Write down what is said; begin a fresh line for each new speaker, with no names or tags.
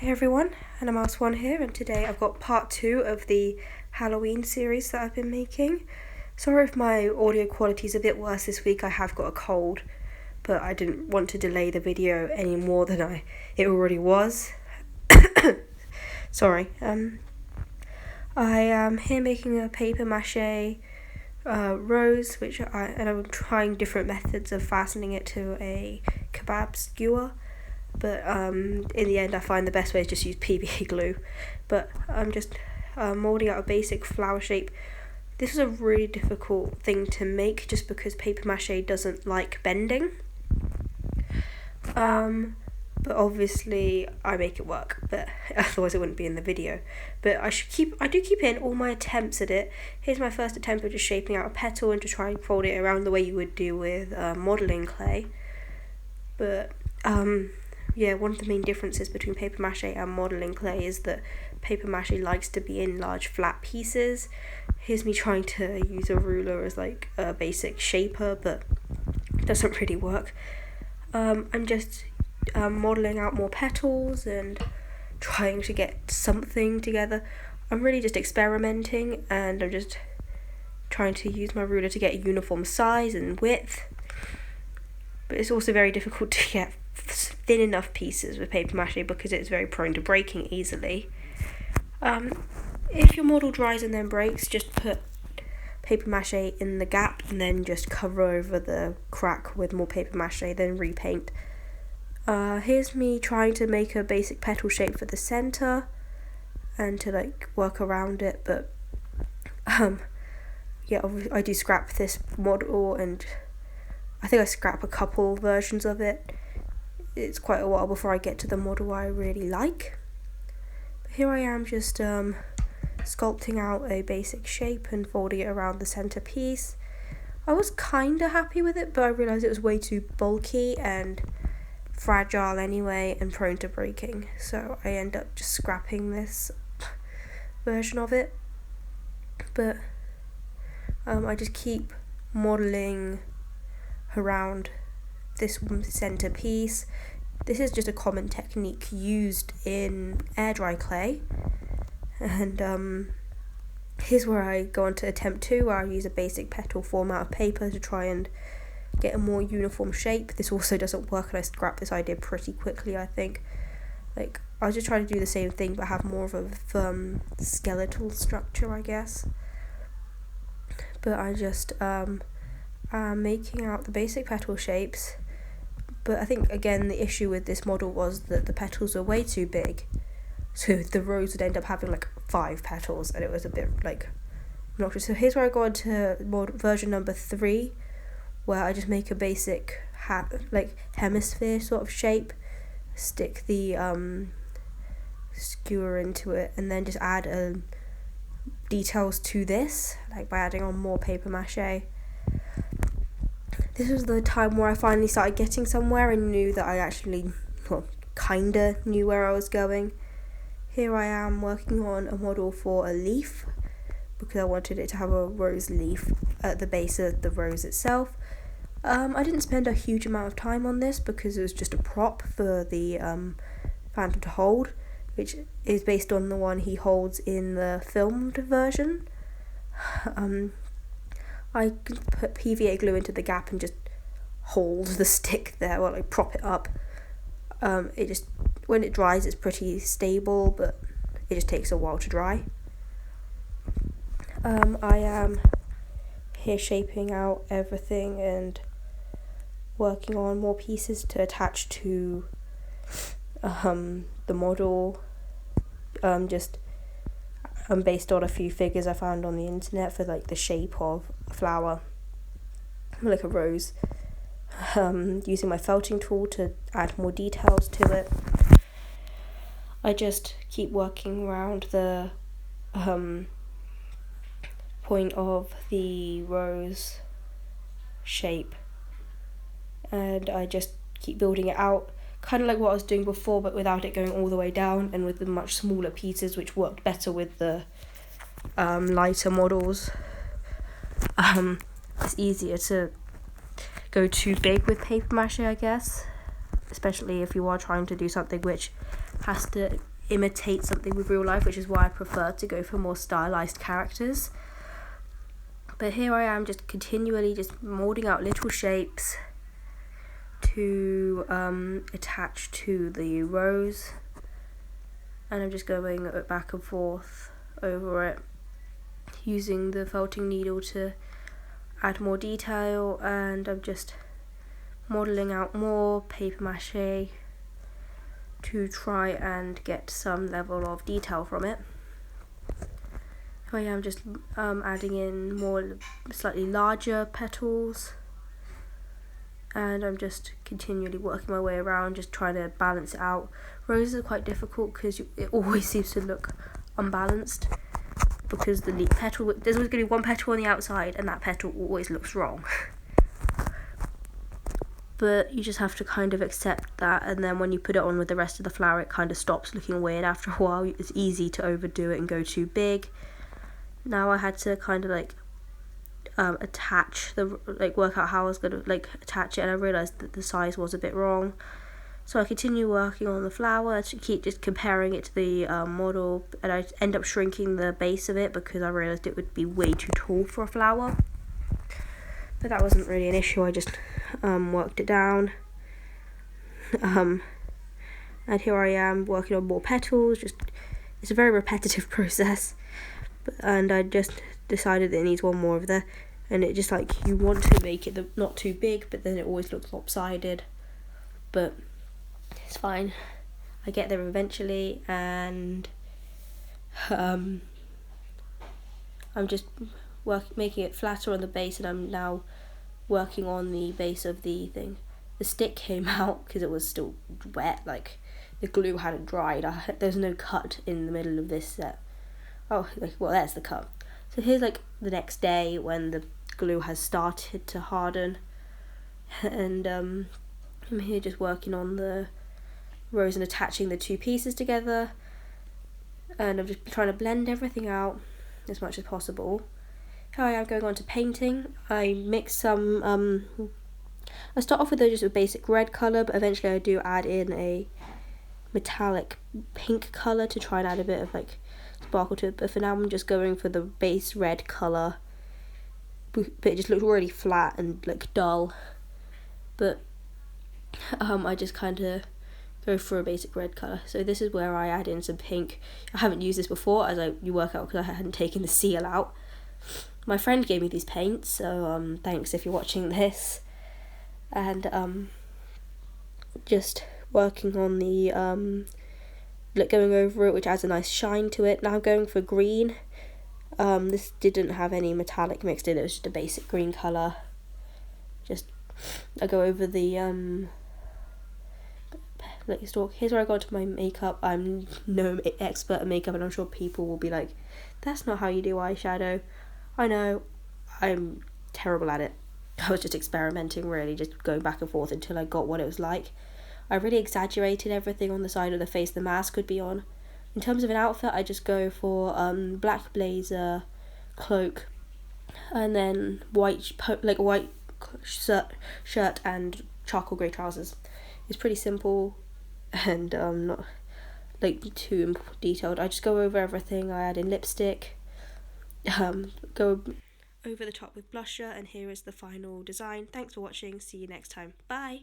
Hey everyone, Hannah Mouse One here, and today I've got part 2 of the Halloween series that I've been making. Sorry if my audio quality is a bit worse this week. I have got a cold, but I didn't want to delay the video any more than it already was. Sorry. I am here making a paper mache rose, and I'm trying different methods of fastening it to a kebab skewer. But in the end I find the best way is just use PVA glue. But I'm just moulding out a basic flower shape. This is a really difficult thing to make just because paper mache doesn't like bending. But obviously I make it work, but otherwise it wouldn't be in the video. But I do keep in all my attempts at it. Here's my first attempt at just shaping out a petal and to try and fold it around the way you would do with modelling clay. But one of the main differences between paper mache and modelling clay is that paper mache likes to be in large flat pieces. Here's me trying to use a ruler as like a basic shaper, but it doesn't really work. I'm just modelling out more petals and trying to get something together. I'm really just experimenting, and I'm just trying to use my ruler to get a uniform size and width. But it's also very difficult to get thin enough pieces with paper mache because it's very prone to breaking easily. If your model dries and then breaks, just put paper mache in the gap and then just cover over the crack with more paper mache, then repaint. Here's me trying to make a basic petal shape for the center and to work around it, but I do scrap this model, and I think I scrap a couple versions of it. It's quite a while before I get to the model I really like. But here I am just sculpting out a basic shape and folding it around the centerpiece. I was kinda happy with it, but I realised it was way too bulky and fragile anyway and prone to breaking, so I end up just scrapping this version of it. But I just keep modelling around this centerpiece. This is just a common technique used in air dry clay, and here's where I go on to attempt 2, where I use a basic petal form out of paper to try and get a more uniform shape. This also doesn't work, and I scrapped this idea pretty quickly. I think I was just trying to do the same thing but have more of a skeletal structure, I guess. But I just making out the basic petal shapes. But I think again the issue with this model was that the petals were way too big, so the rose would end up having 5 petals, and it was a bit obnoxious. So here's where I go on to version number 3, where I just make a basic hemisphere sort of shape, stick the skewer into it, and then just add details to this, by adding on more paper mache. This was the time where I finally started getting somewhere and knew that I actually, kinda knew where I was going. Here I am working on a model for a leaf, because I wanted it to have a rose leaf at the base of the rose itself. I didn't spend a huge amount of time on this because it was just a prop for the Phantom to hold, which is based on the one he holds in the filmed version. I can put PVA glue into the gap and just hold the stick there while I prop it up. When it dries it's pretty stable, but it just takes a while to dry. I am here shaping out everything and working on more pieces to attach to the model. Based on a few figures I found on the internet for the shape of a flower, like a rose. Using my felting tool to add more details to it. I just keep working around the point of the rose shape, and I just keep building it out, kind of like what I was doing before, but without it going all the way down, and with the much smaller pieces, which worked better with the lighter models. It's easier to go too big with paper mache, I guess, especially if you are trying to do something which has to imitate something with real life, which is why I prefer to go for more stylized characters. But here I am just continually just moulding out little shapes to attach to the rose, and I'm just going back and forth over it using the felting needle to add more detail, and I'm just modelling out more paper mache to try and get some level of detail from it. So I am just adding in more slightly larger petals, and I'm just continually working my way around, just trying to balance it out. Roses are quite difficult because it always seems to look unbalanced, because the petal, there's always going to be one petal on the outside and that petal always looks wrong. But you just have to kind of accept that, and then when you put it on with the rest of the flower, it kind of stops looking weird after a while. It's easy to overdo it and go too big. Now I had to kind of attach work out how I was going to attach it, and I realised that the size was a bit wrong. So I continue working on the flower to keep just comparing it to the model, and I end up shrinking the base of it because I realised it would be way too tall for a flower. But that wasn't really an issue, I just worked it down. And here I am working on more petals. It's a very repetitive process, and I just decided that it needs one more of the, and it just you want to make it not too big, but then it always looks lopsided. But it's fine, I get there eventually, and I'm just making it flatter on the base, and I'm now working on the base of the thing. The stick came out because it was still wet, the glue hadn't dried. There's no cut in the middle of this set. Oh, well, there's the cut. So here's the next day when the glue has started to harden, and I'm here just working on the rose and attaching the two pieces together, and I'm just trying to blend everything out as much as possible. Here I am going on to painting. I mix some, I start off with just a basic red colour, but eventually I do add in a metallic pink colour to try and add a bit of sparkle to it, but for now I'm just going for the base red colour, but it just looks really flat and dull. But I just kind of go for a basic red colour. So this is where I add in some pink. I haven't used this before, as you work out, because I hadn't taken the seal out. My friend gave me these paints, so thanks if you're watching this. And just working on the going over it, which adds a nice shine to it. Now I'm going for green. This didn't have any metallic mixed in, it was just a basic green colour. I go over the stalk. Here's where I go into my makeup. I'm no expert at makeup, and I'm sure people will be like, that's not how you do eyeshadow. I know, I'm terrible at it. I was just experimenting, really, just going back and forth until I got what it was like. I really exaggerated everything on the side of the face the mask could be on. In terms of an outfit, I just go for black blazer, cloak, and then white shirt and charcoal grey trousers. It's pretty simple and not too detailed. I just go over everything. I add in lipstick, go over the top with blusher, and here is the final design. Thanks for watching. See you next time. Bye.